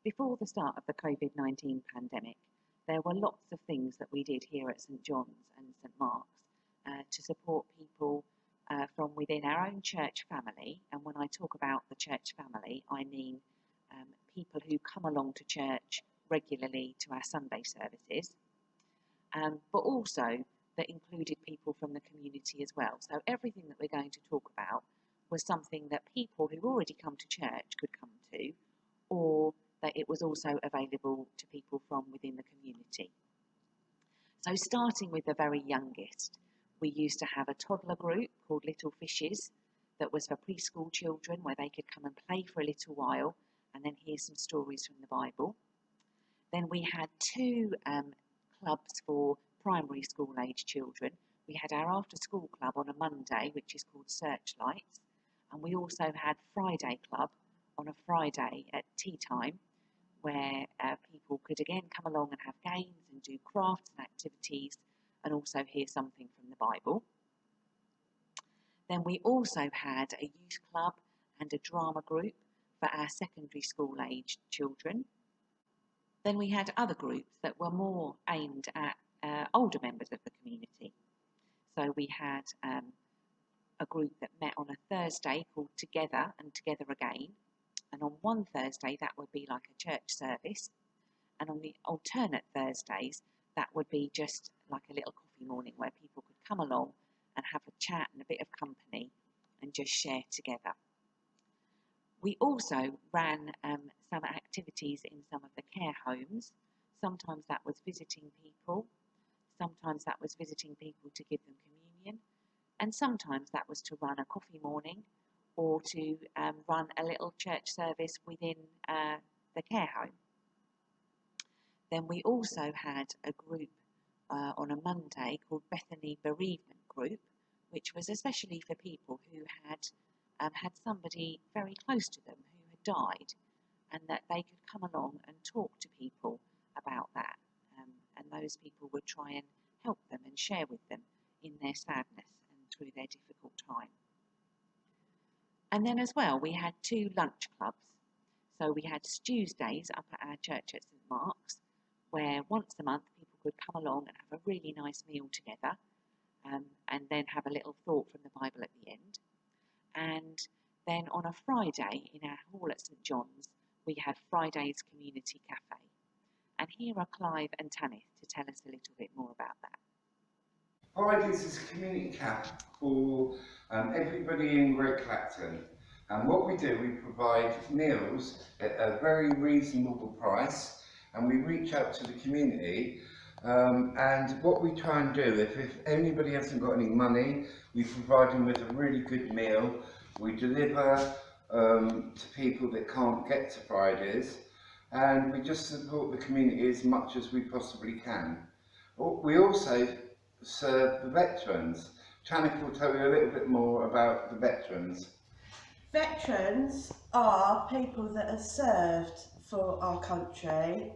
Before the start of the COVID-19 pandemic, there were lots of things that we did here at St John's and St Mark's to support people from within our own church family. And when I talk about the church family, I mean people who come along to church regularly to our Sunday services, but also that included people from the community as well. So everything that we're going to talk about was something that people who already come to church could come to, or that it was also available to people from within the community. So starting with the very youngest, we used to have a toddler group called Little Fishes that was for preschool children, where they could come and play for a little while and then hear some stories from the Bible. Then we had two clubs for primary school age children. We had our after school club on a Monday, which is called Searchlights, and we also had Friday club on a Friday at tea time, where people could again come along and have games and do crafts and activities and also hear something from the Bible. Then we also had a youth club and a drama group for our secondary school aged children. Then we had other groups that were more aimed at older members of the community. So we had a group that met on a Thursday called Together and Together Again. And on one Thursday, that would be like a church service. And on the alternate Thursdays, that would be just like a little coffee morning where people could come along and have a chat and a bit of company and just share together. We also ran some activities in some of the care homes. Sometimes that was visiting people. Sometimes that was visiting people to give them communion. And sometimes that was to run a coffee morning or to run a little church service within the care home. Then we also had a group on a Monday called Bethany Bereavement Group, which was especially for people who had had somebody very close to them who had died, and that they could come along and talk to people about that. And those people would try and help them and share with them in their sadness and through their difficult time. And then as well, we had two lunch clubs. So we had Tuesdays up at our church at St Mark's, where once a month people could come along and have a really nice meal together, and then have a little thought from the Bible at the end. And then on a Friday in our hall at St John's, we had Friday's Community Cafe. And here are Clive and Tanith to tell us a little bit more about that. Fridays is Community Cafe for everybody in Great Clacton. And what we do, we provide meals at a very reasonable price, and we reach out to the community. And what we try and do, if anybody hasn't got any money, we provide them with a really good meal. We deliver to people that can't get to Fridays, and we just support the community as much as we possibly can. We also serve the veterans. Chanik will tell you a little bit more about the veterans. Veterans are people that have served for our country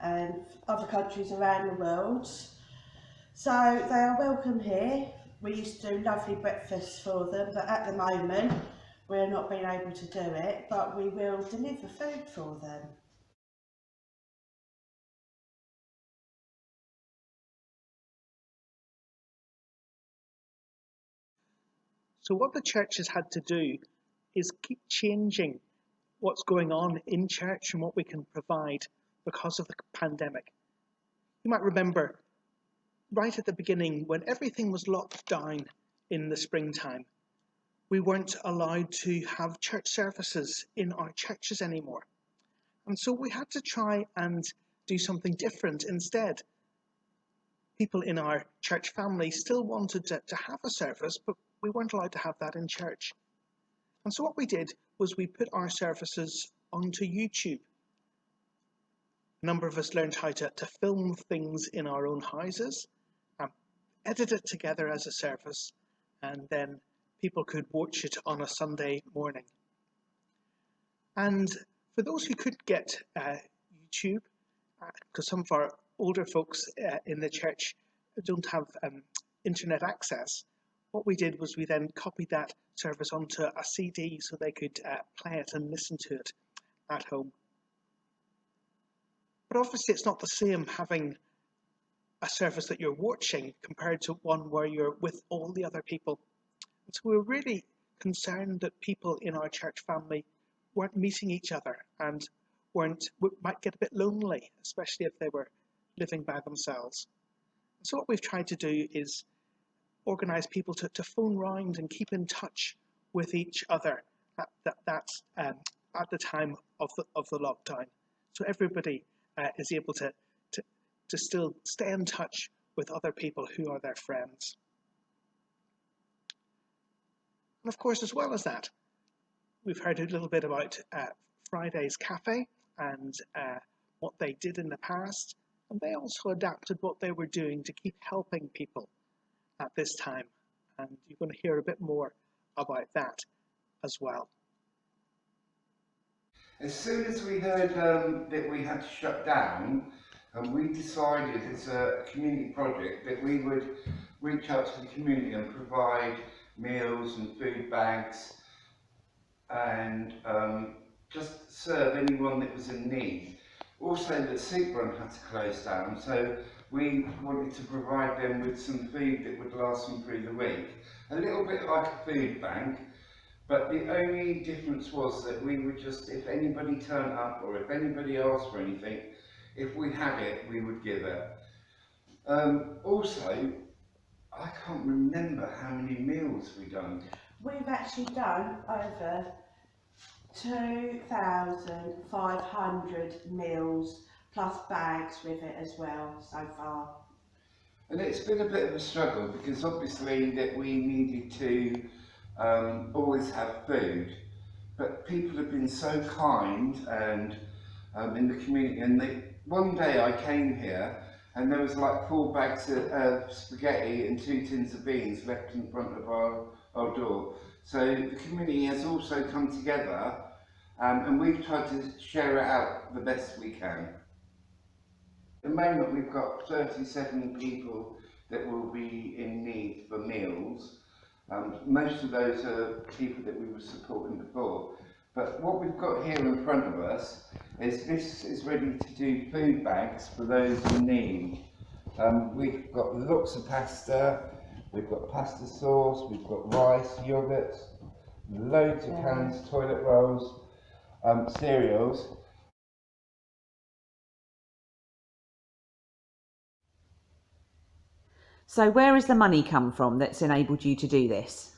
and other countries around the world. So they are welcome here. We used to do lovely breakfasts for them, but at the moment we're not being able to do it, but we will deliver food for them. So what the church has had to do is keep changing what's going on in church and what we can provide because of the pandemic. You might remember right at the beginning when everything was locked down in the springtime, we weren't allowed to have church services in our churches anymore. And so we had to try and do something different instead. People in our church family still wanted to have a service, but we weren't allowed to have that in church. And so what we did was we put our services onto YouTube. A number of us learned how to film things in our own houses, edit it together as a service, and then people could watch it on a Sunday morning. And for those who couldn't get YouTube, because some of our older folks in the church don't have internet access, what we did was we then copied that service onto a CD so they could play it and listen to it at home. But obviously it's not the same having a service that you're watching compared to one where you're with all the other people. And so we're really concerned that people in our church family weren't meeting each other and might get a bit lonely, especially if they were living by themselves. So what we've tried to do is organise people to phone round and keep in touch with each other at the time of the lockdown. So everybody is able to still stay in touch with other people who are their friends. And of course, as well as that, we've heard a little bit about Friday's Cafe and what they did in the past, and they also adapted what they were doing to keep helping people at this time. And you're going to hear a bit more about that as well. As soon as we heard that we had to shut down, we decided as a community project that we would reach out to the community and provide meals and food bags and just serve anyone that was in need. Also, the soup run had to close down, so we wanted to provide them with some food that would last them through the week. A little bit like a food bank, but the only difference was that we would just, if anybody turned up or if anybody asked for anything, if we had it, we would give it. Also, I can't remember how many meals we've done. We've actually done over 2,500 meals plus bags with it as well so far. And it's been a bit of a struggle because obviously that we needed to always have food, but people have been so kind and in the community. And one day I came here and there was like 4 bags of spaghetti and 2 tins of beans left in front of our door. So the community has also come together and we've tried to share it out the best we can. At the moment we've got 37 people that will be in need for meals. Most of those are people that we were supporting before. But what we've got here in front of us is this is ready to do food bags for those in need. We've got lots of pasta, we've got pasta sauce, we've got rice, yogurts, loads of cans, toilet rolls, cereals. So where has the money come from that's enabled you to do this?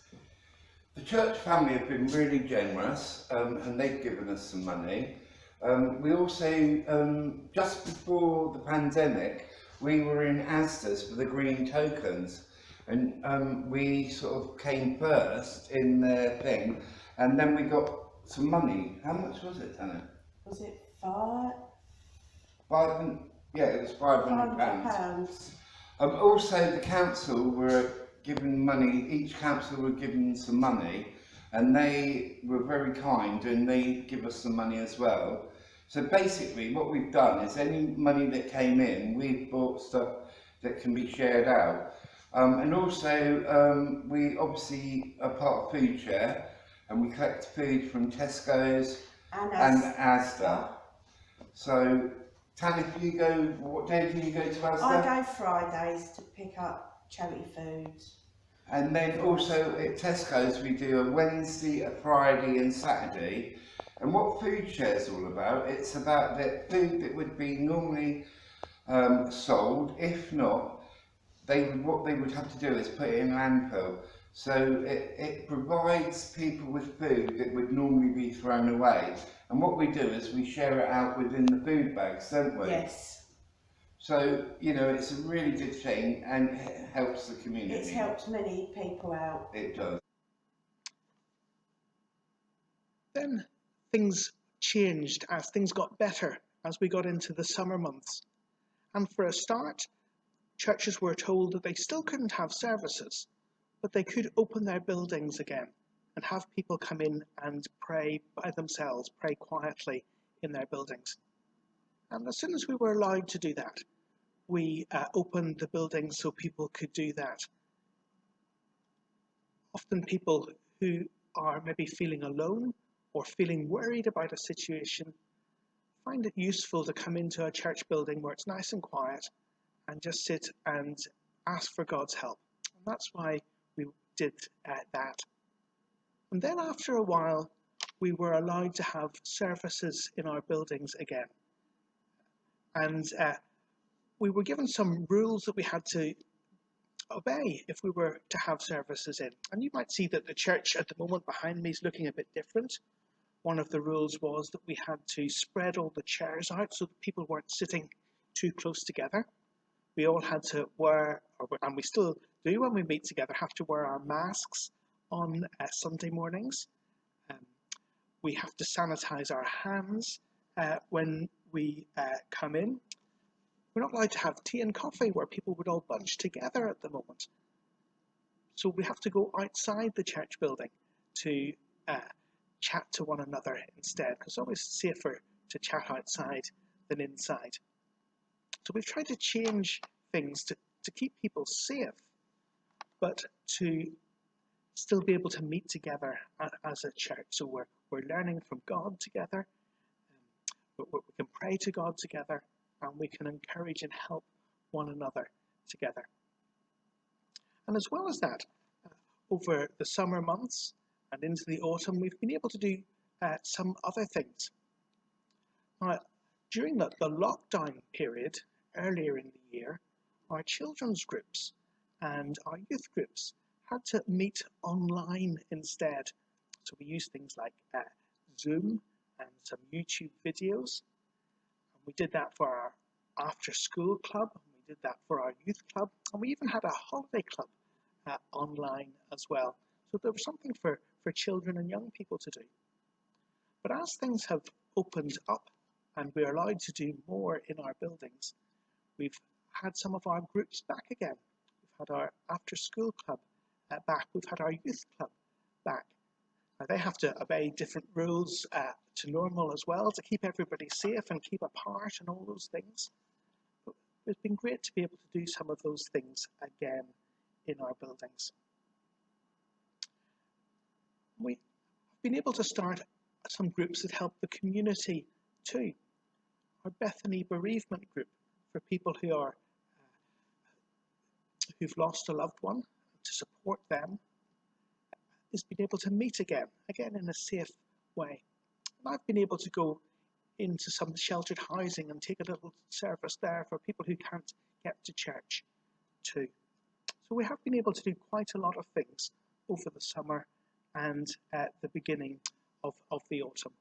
The church family have been really generous and they've given us some money. We also, just before the pandemic, we were in Asda's for the green tokens and we sort of came first in their thing and then we got some money. How much was it, Tana? Was it £500? Yeah, it was £500. Also the council were given money, each council were given some money and they were very kind and they give us some money as well. So basically what we've done is any money that came in, we've bought stuff that can be shared out. And also we obviously are part of Food Share and we collect food from Tesco's and Asda. So Tan, if you go, what day do you go to Asda? I go Fridays to pick up charity food. And then also at Tesco's we do a Wednesday, a Friday and Saturday. And what Food Share is all about, it's about the food that would be normally sold. If not, what they would have to do is put it in landfill. So it provides people with food that would normally be thrown away. And what we do is we share it out within the food bags, don't we? Yes. So, you know, it's a really good thing and it helps the community. It's helped many people out. It does. Then things changed as things got better as we got into the summer months. And for a start, churches were told that they still couldn't have services, but they could open their buildings again and have people come in and pray by themselves, pray quietly in their buildings. And as soon as we were allowed to do that, we opened the buildings so people could do that. Often people who are maybe feeling alone or feeling worried about a situation find it useful to come into a church building where it's nice and quiet and just sit and ask for God's help. And that's why we did that. And then after a while, we were allowed to have services in our buildings again. And we were given some rules that we had to obey if we were to have services in. And you might see that the church at the moment behind me is looking a bit different. One of the rules was that we had to spread all the chairs out so that people weren't sitting too close together. We all had to wear, and we still do when we meet together, have to wear our masks on Sunday mornings. We have to sanitize our hands when we come in. We're not allowed to have tea and coffee where people would all bunch together at the moment. So we have to go outside the church building to chat to one another instead, because it's always safer to chat outside than inside. So we've tried to change things to keep people safe, but to still be able to meet together as a church. So we're learning from God together, we can pray to God together, and we can encourage and help one another together. And as well as that, over the summer months and into the autumn, we've been able to do some other things. During the lockdown period, earlier in the year, our children's groups and our youth groups had to meet online instead. So we used things like Zoom and some YouTube videos. And we did that for our after school club, and we did that for our youth club, and we even had a holiday club online as well. So there was something for children and young people to do. But as things have opened up and we're allowed to do more in our buildings, we've had some of our groups back again. We've had our after school club back. We've had our youth club back. Now, they have to obey different rules to normal as well to keep everybody safe and keep apart and all those things. But it's been great to be able to do some of those things again in our buildings. We've been able to start some groups that help the community too. Our Bethany bereavement group for people who've lost a loved one, to support them, is being able to meet again in a safe way. And I've been able to go into some sheltered housing and take a little service there for people who can't get to church too. So we have been able to do quite a lot of things over the summer and at the beginning of the autumn.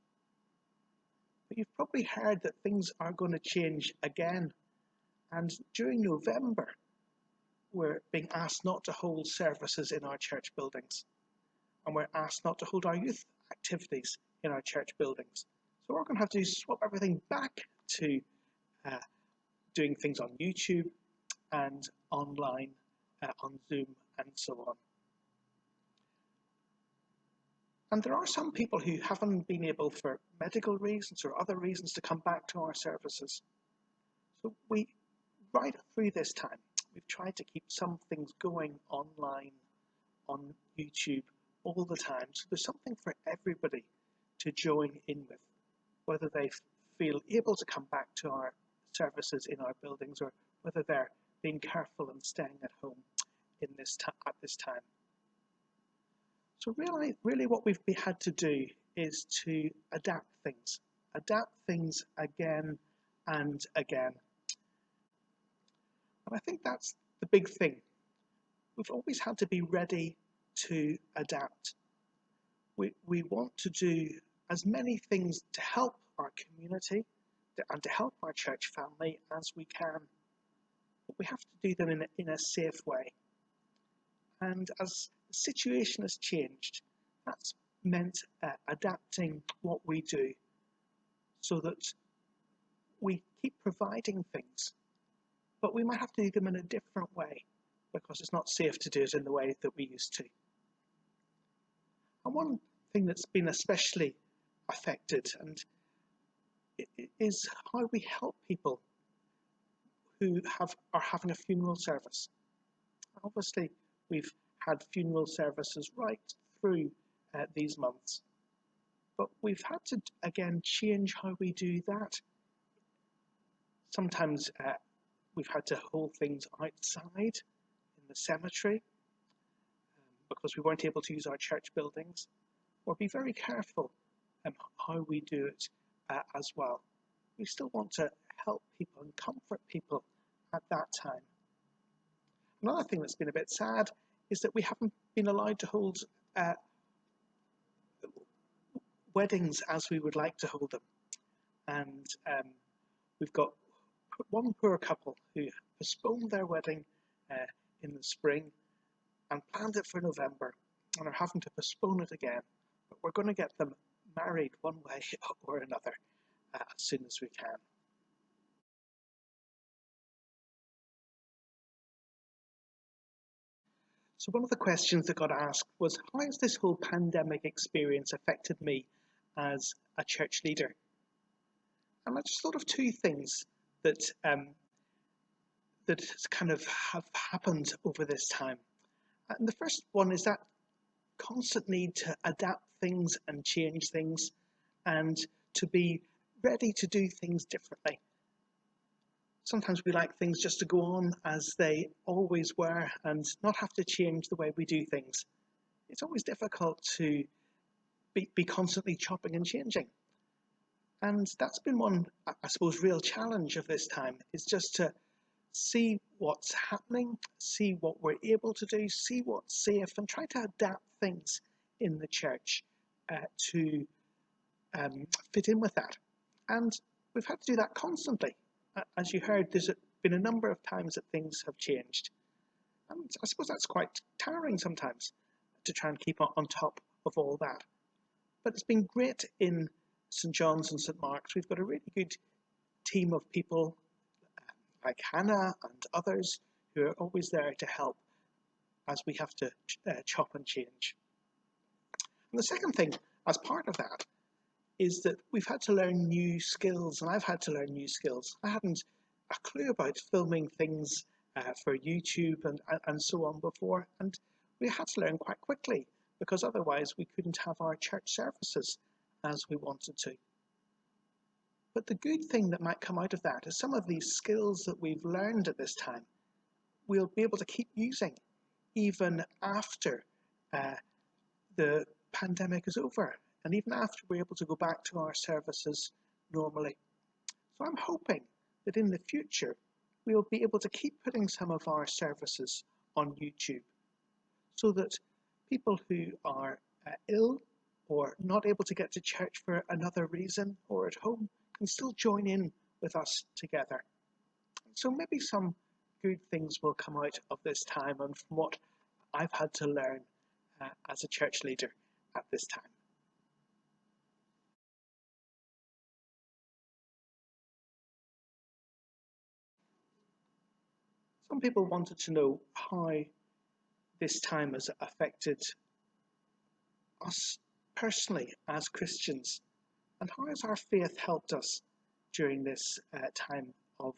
But you've probably heard that things are going to change again. And during November, we're being asked not to hold services in our church buildings. And we're asked not to hold our youth activities in our church buildings. So we're going to have to swap everything back to doing things on YouTube and online, on Zoom and so on. And there are some people who haven't been able, for medical reasons or other reasons, to come back to our services. So right through this time, we've tried to keep some things going online, on YouTube, all the time. So there's something for everybody to join in with, whether they feel able to come back to our services in our buildings or whether they're being careful and staying at home at this time. So really what we've had to do is to adapt things again and again. And I think that's the big thing. We've always had to be ready to adapt. We want to do as many things to help our community and to help our church family as we can. But we have to do them in a safe way. And as the situation has changed, that's meant adapting what we do so that we keep providing things, but we might have to do them in a different way because it's not safe to do it in the way that we used to. And one thing that's been especially affected is how we help people who are having a funeral service. Obviously, we've had funeral services right through these months, but we've had to again change how we do that Sometimes we've had to hold things outside in the cemetery because we weren't able to use our church buildings, or be very careful how we do it as well. We still want to help people and comfort people at that time. Another thing that's been a bit sad is that we haven't been allowed to hold weddings as we would like to hold them. And we've got one poor couple who postponed their wedding in the spring and planned it for November and are having to postpone it again. But we're going to get them married one way or another as soon as we can. So one of the questions that got asked was, how has this whole pandemic experience affected me as a church leader? And I just thought of two things that that kind of have happened over this time. And the first one is that constant need to adapt things and change things and to be ready to do things differently. Sometimes we like things just to go on as they always were and not have to change the way we do things. It's always difficult to be constantly chopping and changing. And that's been one, I suppose, real challenge of this time, is just to see what's happening, see what we're able to do, see what's safe, and try to adapt things in the church to fit in with that. And we've had to do that constantly. As you heard, there's been a number of times that things have changed. And I suppose that's quite tiring sometimes to try and keep on top of all that. But it's been great in St John's and St Mark's. We've got a really good team of people like Hannah and others who are always there to help as we have to chop and change. And the second thing, as part of that, is that we've had to learn new skills, and I've had to learn new skills. I hadn't a clue about filming things for YouTube and so on before, and we had to learn quite quickly because otherwise we couldn't have our church services as we wanted to. But the good thing that might come out of that is some of these skills that we've learned at this time, we'll be able to keep using even after the pandemic is over, and even after we're able to go back to our services normally. So I'm hoping that in the future, we'll be able to keep putting some of our services on YouTube so that people who are ill or not able to get to church for another reason or at home can still join in with us together. So maybe some good things will come out of this time and from what I've had to learn as a church leader at this time. Some people wanted to know how this time has affected us personally as Christians, and how has our faith helped us during this time of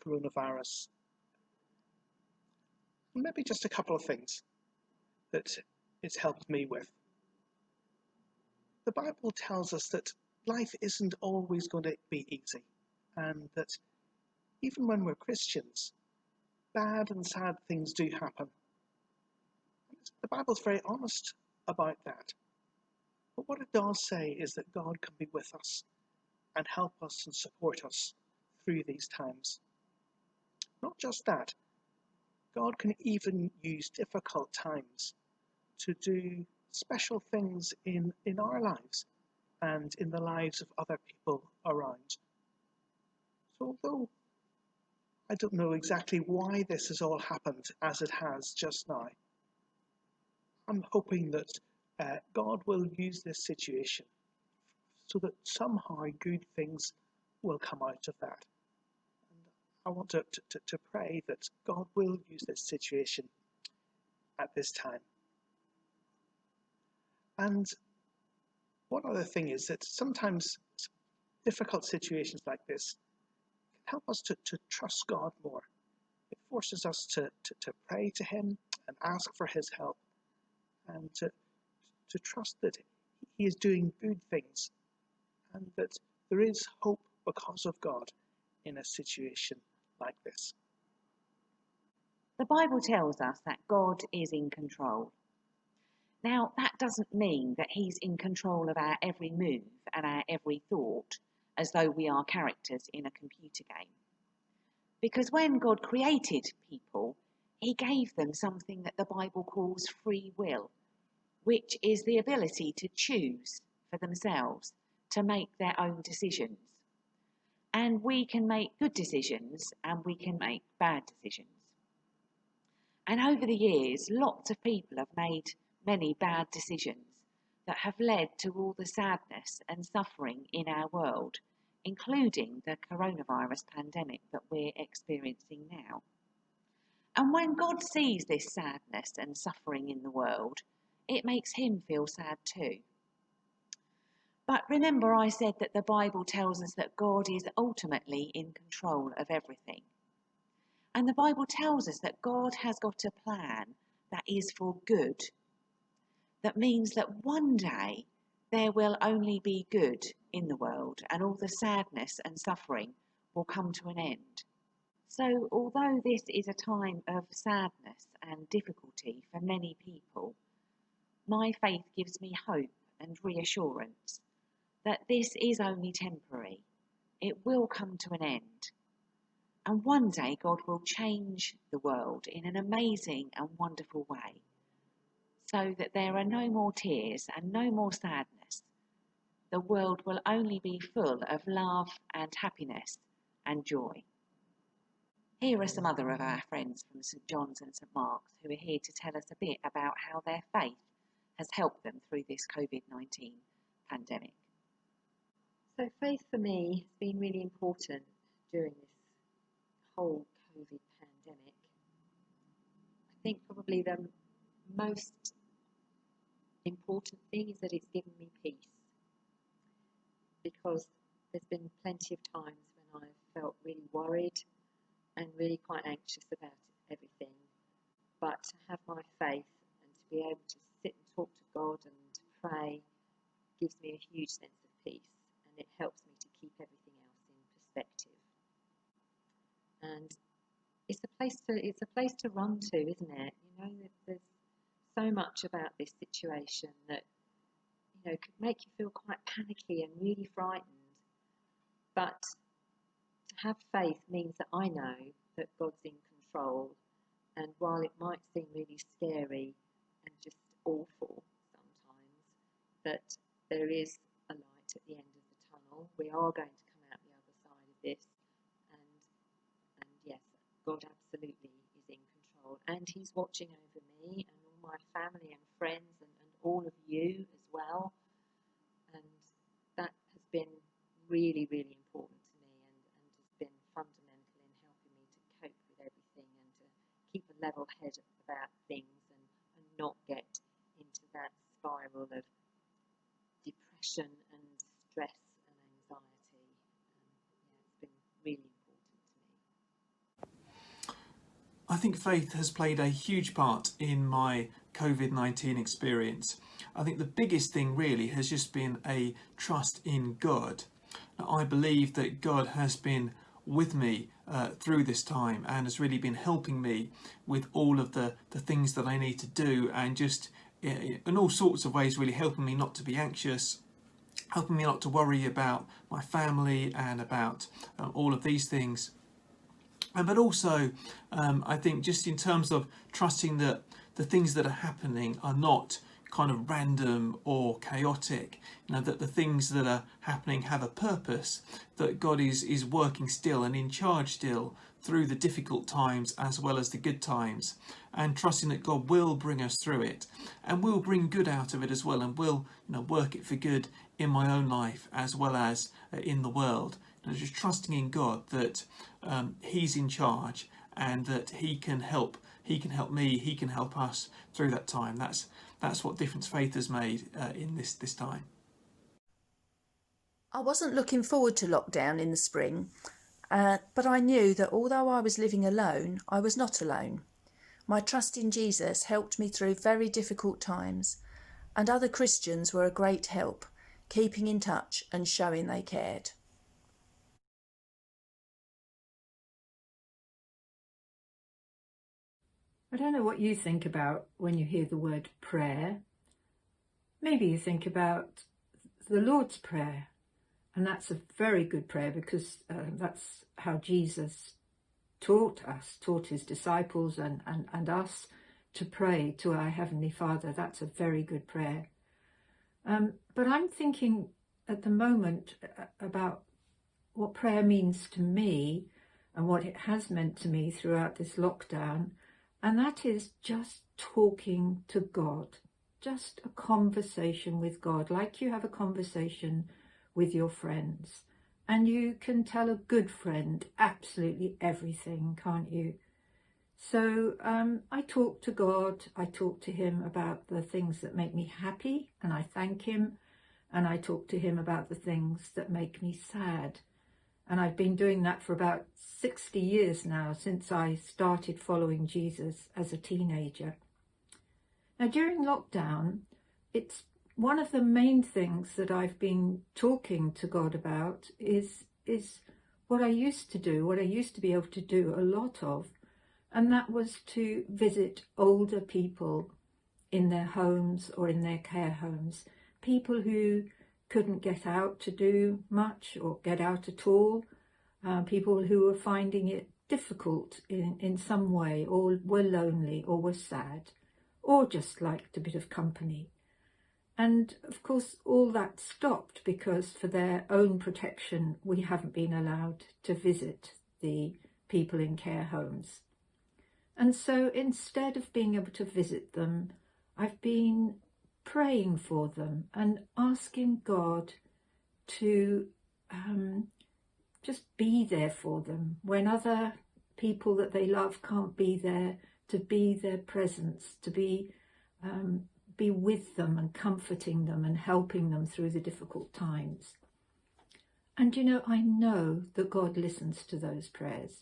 coronavirus. And maybe just a couple of things that it's helped me with. The Bible tells us that life isn't always going to be easy, and that even when we're Christians, bad and sad things do happen. The Bible's very honest about that. But what it does say is that God can be with us and help us and support us through these times. Not just that, God can even use difficult times to do special things in our lives and in the lives of other people around. So although I don't know exactly why this has all happened as it has just now, I'm hoping that God will use this situation so that somehow good things will come out of that. And I want to pray that God will use this situation at this time. And one other thing is that sometimes difficult situations like this can help us to trust God more. It forces us to pray to Him and ask for His help, and to trust that He is doing good things and that there is hope because of God in a situation like this? The Bible tells us that God is in control. Now, that doesn't mean that he's in control of our every move and our every thought, as though we are characters in a computer game. Because when God created people, he gave them something that the Bible calls free will, which is the ability to choose for themselves, to make their own decisions. And we can make good decisions and we can make bad decisions. And over the years, lots of people have made many bad decisions that have led to all the sadness and suffering in our world, including the coronavirus pandemic that we're experiencing now. And when God sees this sadness and suffering in the world, it makes him feel sad too. But remember, I said that the Bible tells us that God is ultimately in control of everything. And the Bible tells us that God has got a plan that is for good. That means that one day there will only be good in the world and all the sadness and suffering will come to an end. So although this is a time of sadness and difficulty for many people, my faith gives me hope and reassurance that this is only temporary. It will come to an end. And one day God will change the world in an amazing and wonderful way, so that there are no more tears and no more sadness. The world will only be full of love and happiness and joy. Here are some other of our friends from St John's and St Mark's who are here to tell us a bit about how their faith has helped them through this COVID-19 pandemic. So faith for me has been really important during this whole COVID pandemic. I think probably the most important thing is that it's given me peace, because there's been plenty of times when I've felt really worried and really quite anxious about everything, but to have my faith and to be able to sit and talk to God and to pray gives me a huge sense of peace, and it helps me to keep everything else in perspective. And it's a place to run to, isn't it? You know, there's so much about this situation that, you know, could make you feel quite panicky and really frightened. But to have faith means that I know that God's in control, and while it might seem really scary and just awful sometimes, that there is a light at the end of the tunnel. We are going to come out the other side of this, and yes, God absolutely is in control, and he's watching over me and all my family and friends and all of you as well. And that has been really, really important to me, and has been fundamental in helping me to cope with everything and to keep a level head about things and not get into that spiral of depression and stress and anxiety. It's been really important to me. I think faith has played a huge part in my COVID-19 experience. I think the biggest thing really has just been a trust in God. Now, I believe that God has been with me through this time and has really been helping me with all of the things that I need to do, and just in all sorts of ways really helping me not to be anxious, helping me not to worry about my family and about all of these things. But also, I think just in terms of trusting that the things that are happening are not kind of random or chaotic, you know, that the things that are happening have a purpose, that God is working still and in charge still through the difficult times as well as the good times, and trusting that God will bring us through it and will bring good out of it as well, and will, you know, work it for good in my own life as well as in the world. You know, just trusting in God that he's in charge and that he can help me, he can help us through that time. That's what difference faith has made in this time. I wasn't looking forward to lockdown in the spring, but I knew that although I was living alone, I was not alone. My trust in Jesus helped me through very difficult times, and other Christians were a great help, keeping in touch and showing they cared. I don't know what you think about when you hear the word prayer. Maybe you think about the Lord's Prayer, and that's a very good prayer because that's how Jesus taught his disciples and us to pray to our Heavenly Father. That's a very good prayer. But I'm thinking at the moment about what prayer means to me and what it has meant to me throughout this lockdown, and that is just talking to God, just a conversation with God, like you have a conversation with your friends. And you can tell a good friend absolutely everything, can't you? So I talk to God, I talk to him about the things that make me happy, and I thank him, and I talk to him about the things that make me sad. And I've been doing that for about 60 years now, since I started following Jesus as a teenager. Now, during lockdown, it's one of the main things that I've been talking to God about is what I used to do, what I used to be able to do a lot of, and that was to visit older people in their homes or in their care homes, people who couldn't get out to do much or get out at all, people who were finding it difficult in some way, or were lonely or were sad, or just liked a bit of company. And of course all that stopped because for their own protection we haven't been allowed to visit the people in care homes. And so instead of being able to visit them, I've been praying for them and asking God to just be there for them when other people that they love can't be there, to be their presence, to be with them and comforting them and helping them through the difficult times. And I know that God listens to those prayers.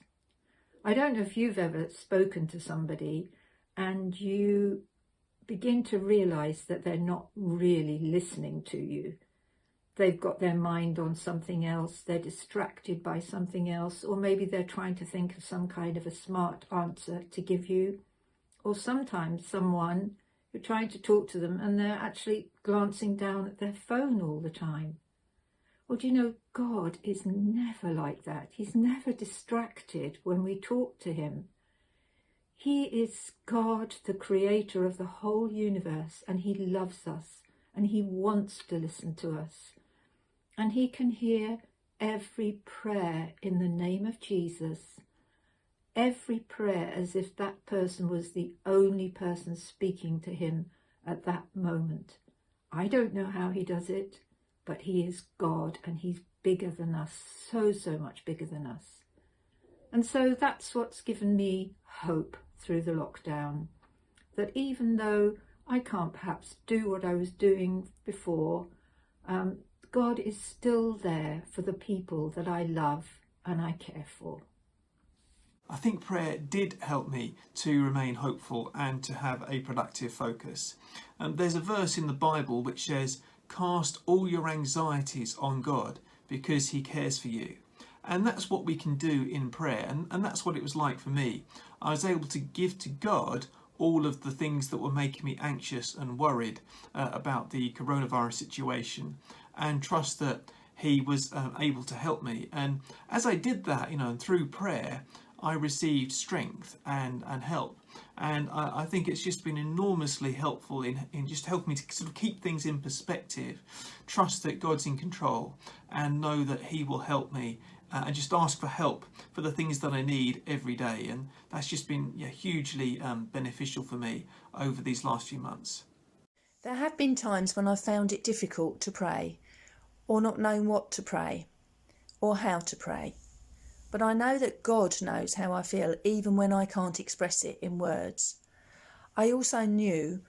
I don't know if you've ever spoken to somebody and you begin to realise that they're not really listening to you. They've got their mind on something else, they're distracted by something else, or maybe they're trying to think of some kind of a smart answer to give you. Or sometimes someone, you're trying to talk to them and they're actually glancing down at their phone all the time. Well, do you know, God is never like that. He's never distracted when we talk to him. He is God, the creator of the whole universe, and he loves us and he wants to listen to us. And he can hear every prayer in the name of Jesus, every prayer as if that person was the only person speaking to him at that moment. I don't know how he does it, but he is God and he's bigger than us, so much bigger than us. And so that's what's given me hope through the lockdown, that even though I can't perhaps do what I was doing before, God is still there for the people that I love and I care for. I think prayer did help me to remain hopeful and to have a productive focus. There's a verse in the Bible which says, "Cast all your anxieties on God because he cares for you." And that's what we can do in prayer, and that's what it was like for me. I was able to give to God all of the things that were making me anxious and worried about the coronavirus situation, and trust that he was able to help me. And as I did that, and through prayer, I received strength and help. And I think it's just been enormously helpful in just helping me to sort of keep things in perspective, trust that God's in control, and know that he will help me, and just ask for help for the things that I need every day. And that's just been hugely beneficial for me over these last few months. There have been times when I've found it difficult to pray, or not knowing what to pray, or how to pray. But I know that God knows how I feel even when I can't express it in words. I also knew,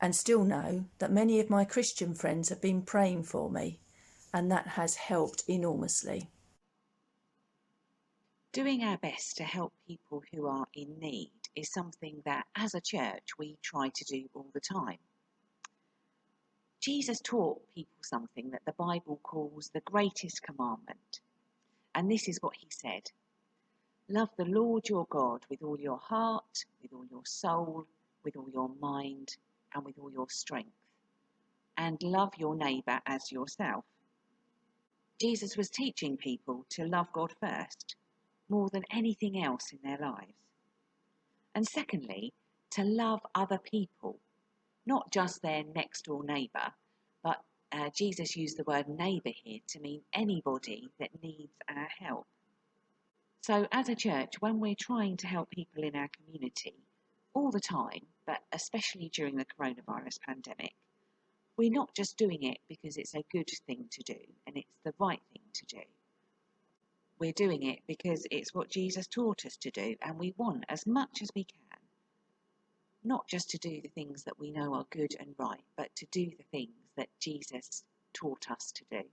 and still know, that many of my Christian friends have been praying for me, and that has helped enormously. Doing our best to help people who are in need is something that, as a church, we try to do all the time. Jesus taught people something that the Bible calls the greatest commandment. And this is what he said: Love the Lord your God with all your heart, with all your soul, with all your mind, and with all your strength. And love your neighbour as yourself. Jesus was teaching people to love God first, more than anything else in their lives. And secondly, to love other people, not just their next door neighbour, but Jesus used the word neighbour here to mean anybody that needs our help. So as a church, when we're trying to help people in our community all the time, but especially during the coronavirus pandemic, we're not just doing it because it's a good thing to do and it's the right thing to do. We're doing it because it's what Jesus taught us to do, and we want as much as we can, not just to do the things that we know are good and right, but to do the things that Jesus taught us to do.